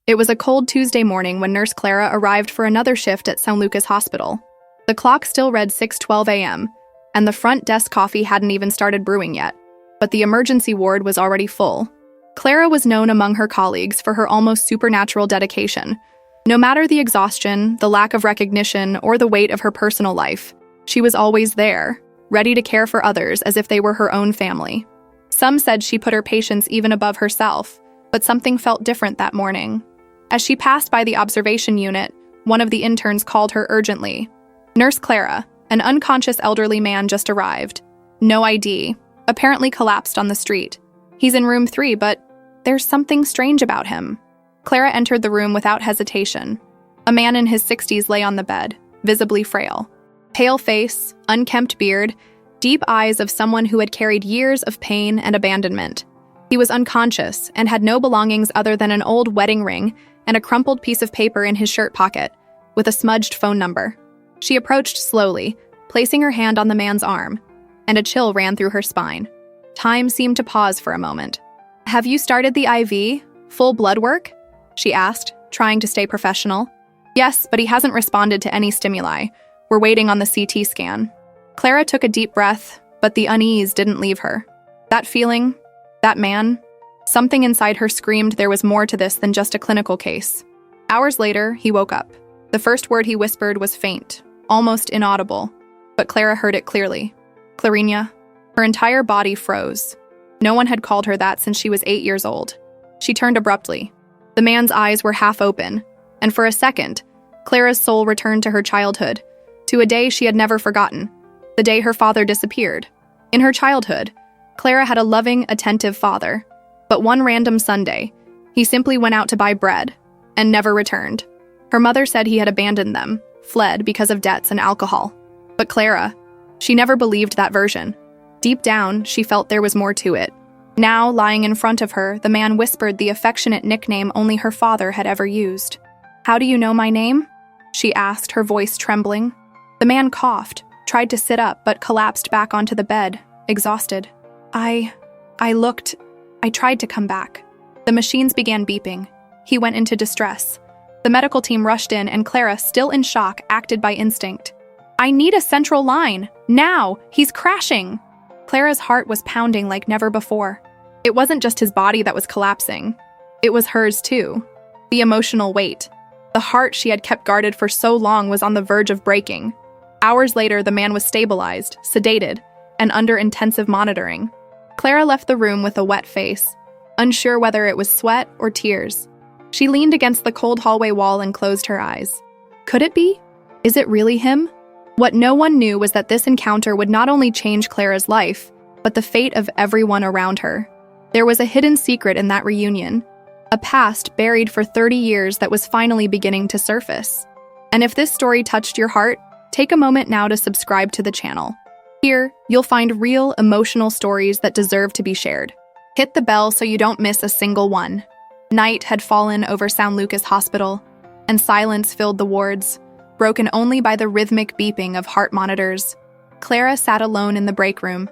It was a cold Tuesday morning when Nurse Clara arrived for another shift at San Lucas Hospital. The clock still read 6:12 a.m., and the front desk coffee hadn't even started brewing yet, but the emergency ward was already full. Clara was known among her colleagues for her almost supernatural dedication. No matter the exhaustion, the lack of recognition, or the weight of her personal life, she was always there, ready to care for others as if they were her own family. Some said she put her patients even above herself, but something felt different that morning. As she passed by the observation unit, one of the interns called her urgently. Nurse Clara, an unconscious elderly man just arrived. No ID, apparently collapsed on the street. He's in room 3, but there's something strange about him. Clara entered the room without hesitation. A man in his 60s lay on the bed, visibly frail. Pale face, unkempt beard, deep eyes of someone who had carried years of pain and abandonment. He was unconscious and had no belongings other than an old wedding ring and a crumpled piece of paper in his shirt pocket, with a smudged phone number. She approached slowly, placing her hand on the man's arm, and a chill ran through her spine. Time seemed to pause for a moment. "Have you started the IV? Full blood work?" she asked, trying to stay professional. "Yes, but he hasn't responded to any stimuli. We're waiting on the CT scan." Clara took a deep breath, but the unease didn't leave her. That feeling, that man, something inside her screamed there was more to this than just a clinical case. Hours later, he woke up. The first word he whispered was faint, almost inaudible, but Clara heard it clearly. "Clarinha." Her entire body froze. No one had called her that since she was 8 years old. She turned abruptly. The man's eyes were half open, and for a second, Clara's soul returned to her childhood, to a day she had never forgotten, the day her father disappeared. In her childhood, Clara had a loving, attentive father, but one random Sunday, he simply went out to buy bread and never returned. Her mother said he had abandoned them, fled because of debts and alcohol. But Clara, she never believed that version. Deep down, she felt there was more to it. Now, lying in front of her, the man whispered the affectionate nickname only her father had ever used. "How do you know my name?" she asked, her voice trembling. The man coughed, tried to sit up, but collapsed back onto the bed, exhausted. I tried to come back. The machines began beeping. He went into distress. The medical team rushed in, and Clara, still in shock, acted by instinct. "I need a central line! Now! He's crashing!" Clara's heart was pounding like never before. It wasn't just his body that was collapsing. It was hers too. The emotional weight. The heart she had kept guarded for so long was on the verge of breaking. Hours later, the man was stabilized, sedated, and under intensive monitoring. Clara left the room with a wet face, unsure whether it was sweat or tears. She leaned against the cold hallway wall and closed her eyes. Could it be? Is it really him? What no one knew was that this encounter would not only change Clara's life, but the fate of everyone around her. There was a hidden secret in that reunion, a past buried for 30 years that was finally beginning to surface. And if this story touched your heart, take a moment now to subscribe to the channel. Here, you'll find real, emotional stories that deserve to be shared. Hit the bell so you don't miss a single one. Night had fallen over San Lucas Hospital, and silence filled the wards, broken only by the rhythmic beeping of heart monitors. Clara sat alone in the break room.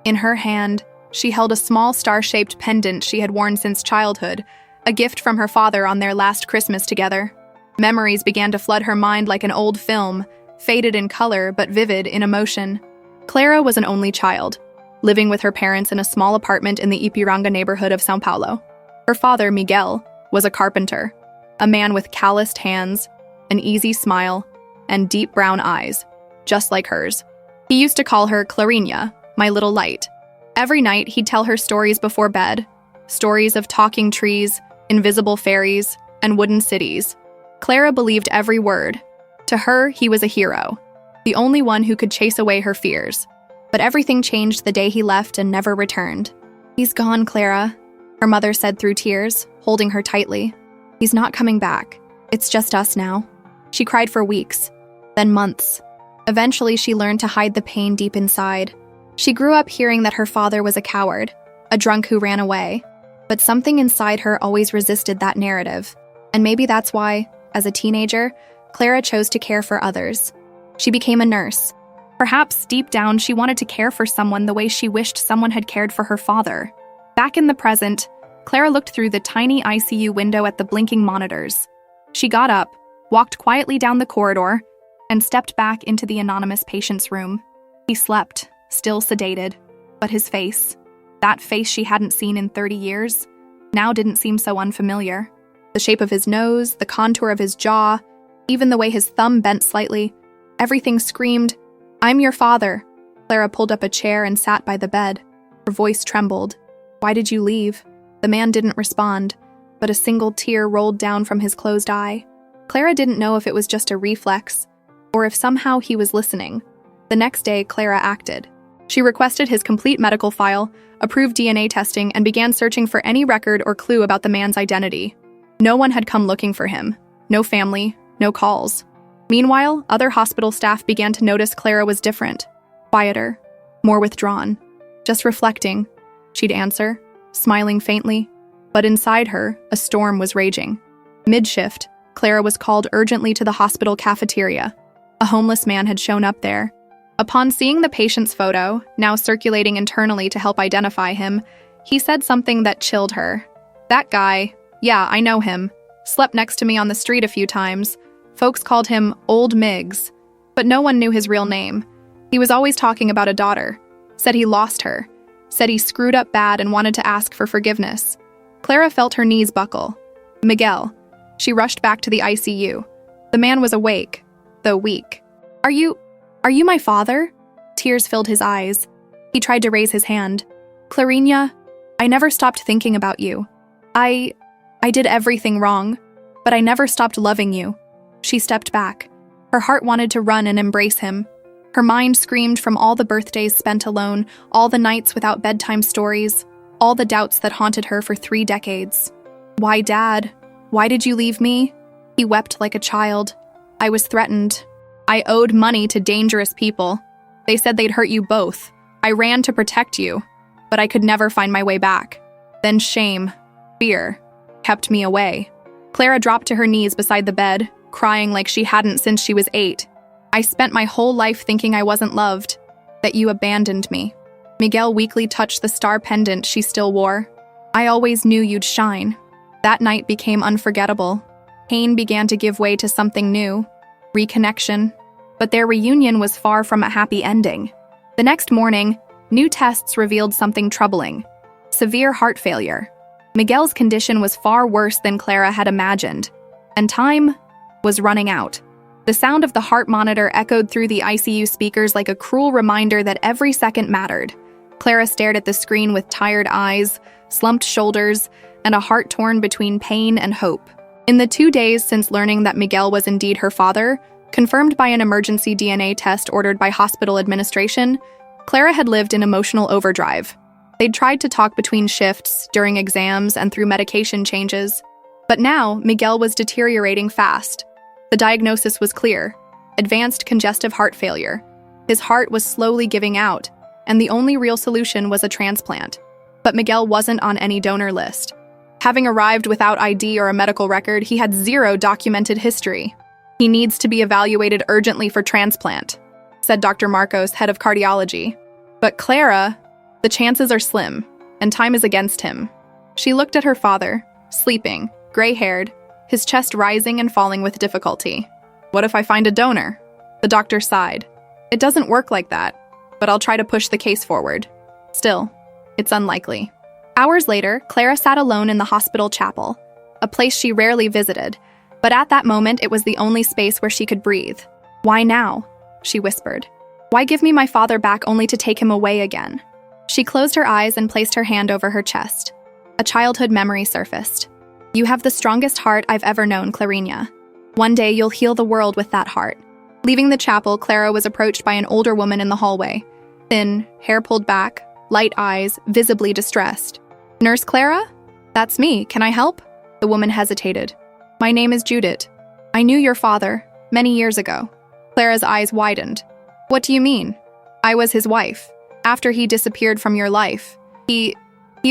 In her hand, she held a small star-shaped pendant she had worn since childhood, a gift from her father on their last Christmas together. Memories began to flood her mind like an old film, faded in color but vivid in emotion. Clara was an only child, living with her parents in a small apartment in the Ipiranga neighborhood of São Paulo. Her father, Miguel, was a carpenter, a man with calloused hands, an easy smile, and deep brown eyes, just like hers. He used to call her Clarinha, my little light. Every night, he'd tell her stories before bed, stories of talking trees, invisible fairies, and wooden cities. Clara believed every word. To her, he was a hero, the only one who could chase away her fears. But everything changed the day he left and never returned. "He's gone, Clara," her mother said through tears, holding her tightly. "He's not coming back. It's just us now." She cried for weeks, then months. Eventually, she learned to hide the pain deep inside. She grew up hearing that her father was a coward, a drunk who ran away. But something inside her always resisted that narrative. And maybe that's why, as a teenager, Clara chose to care for others. She became a nurse. Perhaps deep down, she wanted to care for someone the way she wished someone had cared for her father. Back in the present, Clara looked through the tiny ICU window at the blinking monitors. She got up, walked quietly down the corridor, and stepped back into the anonymous patient's room. He slept, still sedated, but his face, that face she hadn't seen in 30 years, now didn't seem so unfamiliar. The shape of his nose, the contour of his jaw, even the way his thumb bent slightly, everything screamed, "I'm your father." Clara pulled up a chair and sat by the bed. Her voice trembled. "Why did you leave?" The man didn't respond, but a single tear rolled down from his closed eye. Clara didn't know if it was just a reflex, or if somehow he was listening. The next day, Clara acted. She requested his complete medical file, approved DNA testing, and began searching for any record or clue about the man's identity. No one had come looking for him. No family, no calls. Meanwhile, other hospital staff began to notice Clara was different, quieter, more withdrawn. "Just reflecting," she'd answer, smiling faintly. But inside her, a storm was raging. Mid-shift, Clara was called urgently to the hospital cafeteria. A homeless man had shown up there. Upon seeing the patient's photo, now circulating internally to help identify him, he said something that chilled her. "That guy, yeah, I know him. Slept next to me on the street a few times. Folks called him Old Miggs, but no one knew his real name. He was always talking about a daughter. Said he lost her. Said he screwed up bad and wanted to ask for forgiveness." Clara felt her knees buckle. "Miguel." She rushed back to the ICU. The man was awake, though weak. Are you my father?" Tears filled his eyes. He tried to raise his hand. "Clarinha, I never stopped thinking about you. I did everything wrong, but I never stopped loving you." She stepped back. Her heart wanted to run and embrace him. Her mind screamed from all the birthdays spent alone, all the nights without bedtime stories, all the doubts that haunted her for 3 decades. "Why, Dad? Why did you leave me?" He wept like a child. "I was threatened. I owed money to dangerous people. They said they'd hurt you both. I ran to protect you, but I could never find my way back. Then shame, fear, kept me away." Clara dropped to her knees beside the bed, crying like she hadn't since she was 8. "I spent my whole life thinking I wasn't loved, that you abandoned me." Miguel weakly touched the star pendant she still wore. "I always knew you'd shine." That night became unforgettable. Pain began to give way to something new, reconnection. But their reunion was far from a happy ending. The next morning, new tests revealed something troubling: severe heart failure. Miguel's condition was far worse than Clara had imagined, and time was running out. The sound of the heart monitor echoed through the ICU speakers like a cruel reminder that every second mattered. Clara stared at the screen with tired eyes, slumped shoulders, and a heart torn between pain and hope. In the 2 days since learning that Miguel was indeed her father, confirmed by an emergency DNA test ordered by hospital administration, Clara had lived in emotional overdrive. They'd tried to talk between shifts, during exams, and through medication changes. But now, Miguel was deteriorating fast. The diagnosis was clear: advanced congestive heart failure. His heart was slowly giving out, and the only real solution was a transplant. But Miguel wasn't on any donor list. Having arrived without ID or a medical record, he had 0 documented history. "He needs to be evaluated urgently for transplant," said Dr. Marcos, head of cardiology. But Clara, the chances are slim, and time is against him. She looked at her father, sleeping, gray-haired, his chest rising and falling with difficulty. "What if I find a donor?" The doctor sighed. "It doesn't work like that, but I'll try to push the case forward. Still, it's unlikely." Hours later, Clara sat alone in the hospital chapel, a place she rarely visited, but at that moment it was the only space where she could breathe. "Why now?" she whispered. "Why give me my father back only to take him away again?" She closed her eyes and placed her hand over her chest. A childhood memory surfaced. "You have the strongest heart I've ever known, Clarinha. One day you'll heal the world with that heart." Leaving the chapel, Clara was approached by an older woman in the hallway. Thin, hair pulled back, light eyes, visibly distressed. "Nurse Clara? That's me. Can I help?" The woman hesitated. "My name is Judith. I knew your father, many years ago." Clara's eyes widened. "What do you mean?" "I was his wife. After he disappeared from your life, he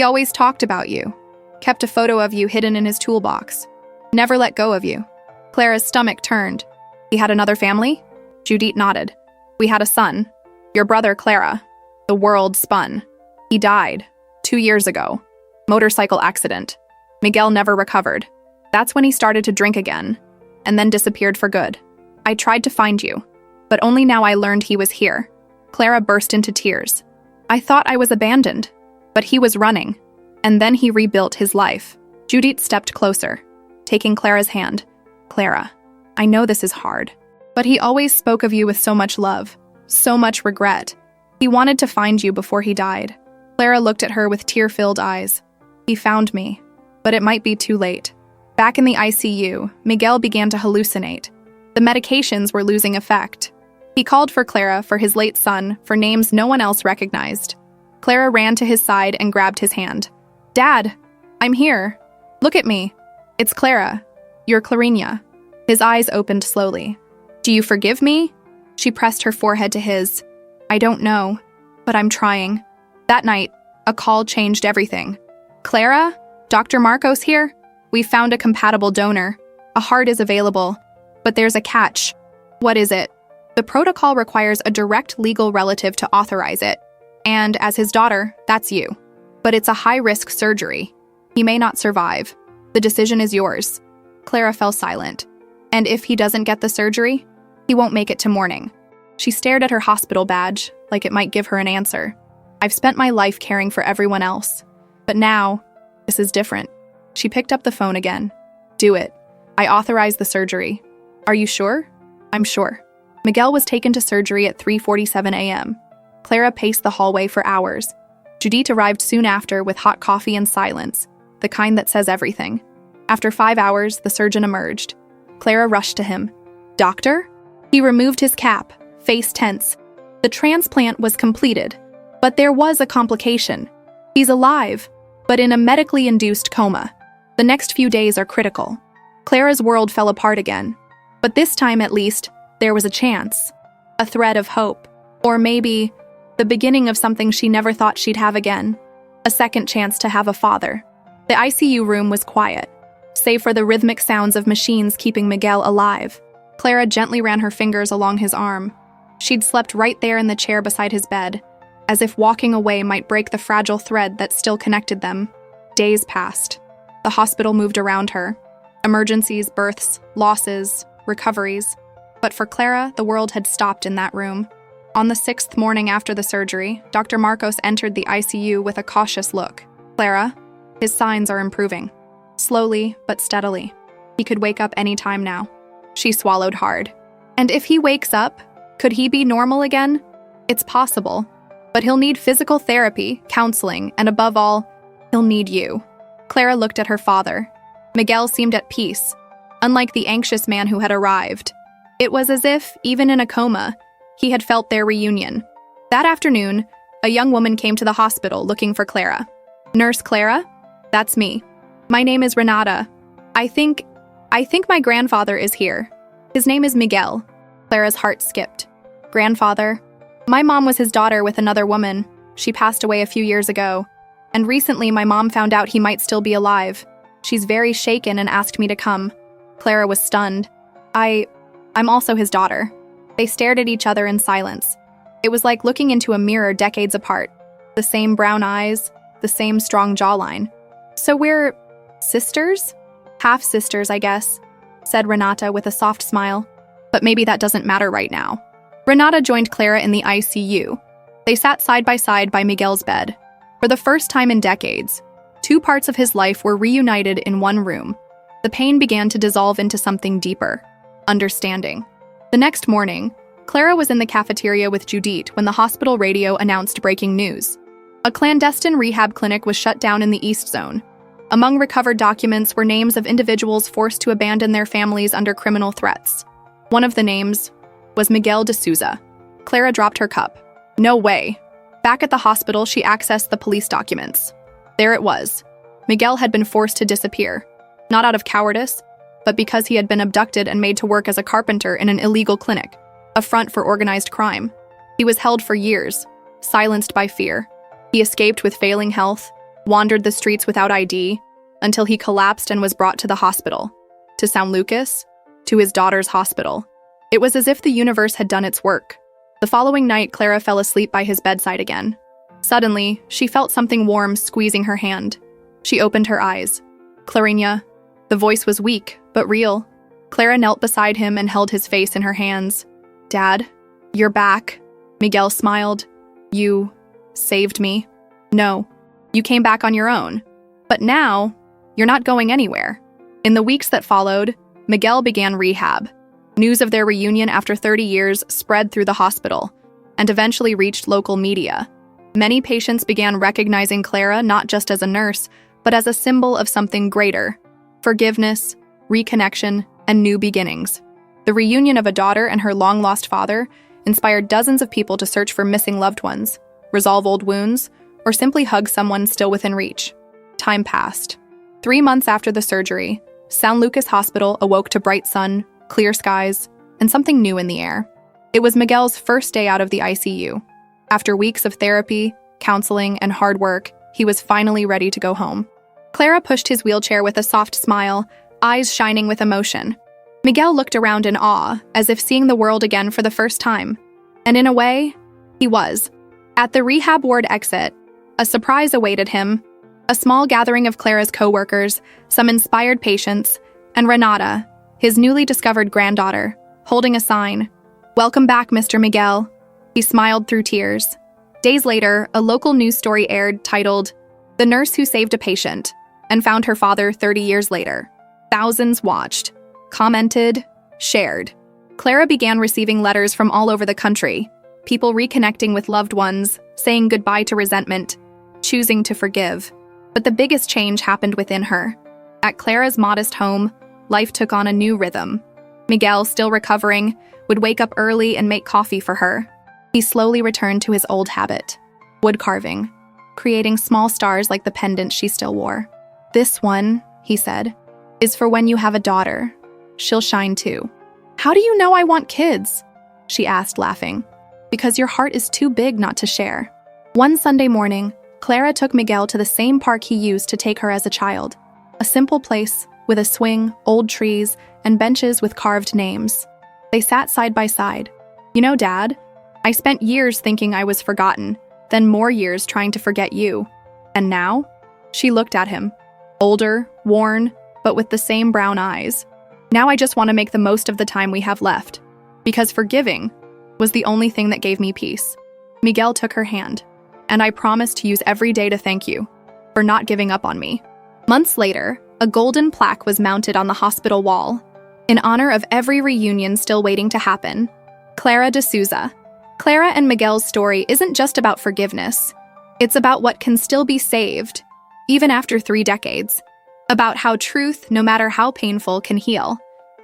always talked about you. Kept a photo of you hidden in his toolbox. Never let go of you." Clara's stomach turned. "He had another family?" Judith nodded. "We had a son. Your brother, Clara." The world spun. "He died 2 years ago." Motorcycle accident. Miguel never recovered. That's when he started to drink again, and then disappeared for good. I tried to find you, but only now I learned he was here. Clara burst into tears. I thought I was abandoned, but he was running, and then he rebuilt his life. Judith stepped closer, taking Clara's hand. Clara, I know this is hard, but he always spoke of you with so much love, so much regret. He wanted to find you before he died. Clara looked at her with tear-filled eyes. He found me, but it might be too late. Back in the ICU, Miguel began to hallucinate. The medications were losing effect. He called for Clara for his late son for names no one else recognized. Clara ran to his side and grabbed his hand. Dad, I'm here. Look at me. It's Clara. You're Clarinia. His eyes opened slowly. Do you forgive me? She pressed her forehead to his. I don't know, but I'm trying. That night, a call changed everything. Clara? Dr. Marcos here? We found a compatible donor. A heart is available, but there's a catch. What is it? The protocol requires a direct legal relative to authorize it. And as his daughter, that's you. But it's a high-risk surgery. He may not survive. The decision is yours. Clara fell silent. And if he doesn't get the surgery, he won't make it to morning. She stared at her hospital badge, like it might give her an answer. I've spent my life caring for everyone else. But now, this is different. She picked up the phone again. Do it. I authorize the surgery. Are you sure? I'm sure. Miguel was taken to surgery at 3:47 a.m. Clara paced the hallway for hours. Judith arrived soon after with hot coffee and silence, the kind that says everything. After 5 hours, the surgeon emerged. Clara rushed to him. Doctor? He removed his cap, face tense. The transplant was completed, but there was a complication. He's alive, but in a medically induced coma. The next few days are critical. Clara's world fell apart again. But this time, at least, there was a chance. A thread of hope. Or maybe the beginning of something she never thought she'd have again. A second chance to have a father. The ICU room was quiet, save for the rhythmic sounds of machines keeping Miguel alive. Clara gently ran her fingers along his arm. She'd slept right there in the chair beside his bed, as if walking away might break the fragile thread that still connected them. Days passed. The hospital moved around her. Emergencies, births, losses, recoveries. But for Clara, the world had stopped in that room. On the 6th morning after the surgery, Dr. Marcos entered the ICU with a cautious look. Clara, his signs are improving. Slowly, but steadily. He could wake up any time now. She swallowed hard. And if he wakes up, could he be normal again? It's possible. But he'll need physical therapy, counseling, and above all, he'll need you. Clara looked at her father. Miguel seemed at peace, unlike the anxious man who had arrived. It was as if, even in a coma, he had felt their reunion. That afternoon, a young woman came to the hospital looking for Clara. Nurse Clara? That's me. My name is Renata. I think my grandfather is here. His name is Miguel. Clara's heart skipped. Grandfather? My mom was his daughter with another woman. She passed away a few years ago. And recently my mom found out he might still be alive. She's very shaken and asked me to come. Clara was stunned. I'm also his daughter. They stared at each other in silence. It was like looking into a mirror decades apart. The same brown eyes, the same strong jawline. So we're sisters? Half-sisters, I guess, said Renata with a soft smile. But maybe that doesn't matter right now. Renata joined Clara in the ICU. They sat side by Miguel's bed. For the first time in decades, two parts of his life were reunited in one room. The pain began to dissolve into something deeper. Understanding. The next morning, Clara was in the cafeteria with Judith when the hospital radio announced breaking news. A clandestine rehab clinic was shut down in the East Zone. Among recovered documents were names of individuals forced to abandon their families under criminal threats. One of the names was Miguel de Souza. Clara dropped her cup. No way. Back at the hospital, she accessed the police documents. There it was. Miguel had been forced to disappear, not out of cowardice, but because he had been abducted and made to work as a carpenter in an illegal clinic, a front for organized crime. He was held for years, silenced by fear. He escaped with failing health, wandered the streets without ID, until he collapsed and was brought to the hospital. To San Lucas, to his daughter's hospital. It was as if the universe had done its work. The following night, Clara fell asleep by his bedside again. Suddenly, she felt something warm squeezing her hand. She opened her eyes. "Clarinia." The voice was weak, but real. Clara knelt beside him and held his face in her hands. "Dad, you're back." Miguel smiled. "You saved me." "No, you came back on your own. But now, you're not going anywhere." In the weeks that followed, Miguel began rehab. News of their reunion after 30 years spread through the hospital and eventually reached local media. Many patients began recognizing Clara not just as a nurse, but as a symbol of something greater: forgiveness, reconnection, and new beginnings. The reunion of a daughter and her long-lost father inspired dozens of people to search for missing loved ones, resolve old wounds, or simply hug someone still within reach. Time passed. 3 months after the surgery, San Lucas Hospital awoke to bright sun, clear skies, and something new in the air. It was Miguel's first day out of the ICU. After weeks of therapy, counseling, and hard work, he was finally ready to go home. Clara pushed his wheelchair with a soft smile, eyes shining with emotion. Miguel looked around in awe, as if seeing the world again for the first time. And in a way, he was. At the rehab ward exit, a surprise awaited him. A small gathering of Clara's co-workers, some inspired patients, and Renata, his newly discovered granddaughter, holding a sign. "Welcome back, Mr. Miguel." He smiled through tears. Days later, a local news story aired titled, "The Nurse Who Saved a Patient," and found her father 30 years later. Thousands watched, commented, shared. Clara began receiving letters from all over the country, people reconnecting with loved ones, saying goodbye to resentment, choosing to forgive. But the biggest change happened within her. At Clara's modest home, life took on a new rhythm. Miguel, still recovering, would wake up early and make coffee for her. He slowly returned to his old habit, wood carving, creating small stars like the pendant she still wore. "This one," he said, "is for when you have a daughter. She'll shine too." "How do you know I want kids?" she asked, laughing. "Because your heart is too big not to share." One Sunday morning, Clara took Miguel to the same park he used to take her as a child. A simple place with a swing, old trees, and benches with carved names. They sat side by side. "You know, Dad, I spent years thinking I was forgotten, then more years trying to forget you. And now?" She looked at him. Older, worn, but with the same brown eyes. "Now I just want to make the most of the time we have left. Because forgiving was the only thing that gave me peace." Miguel took her hand. "And I promise to use every day to thank you for not giving up on me." Months later, a golden plaque was mounted on the hospital wall, in honor of every reunion still waiting to happen. Clara de Souza. Clara and Miguel's story isn't just about forgiveness. It's about what can still be saved, even after 3 decades. About how truth, no matter how painful, can heal.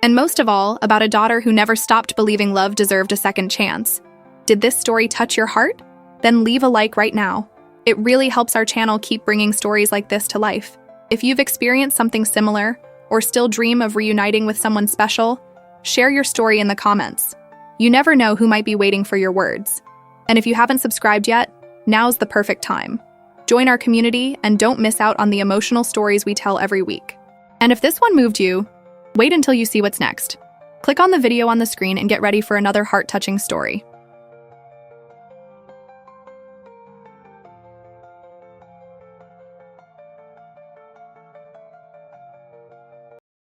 And most of all, about a daughter who never stopped believing love deserved a second chance. Did this story touch your heart? Then leave a like right now. It really helps our channel keep bringing stories like this to life. If you've experienced something similar, or still dream of reuniting with someone special, share your story in the comments. You never know who might be waiting for your words. And if you haven't subscribed yet, now's the perfect time. Join our community and don't miss out on the emotional stories we tell every week. And if this one moved you, wait until you see what's next. Click on the video on the screen and get ready for another heart-touching story.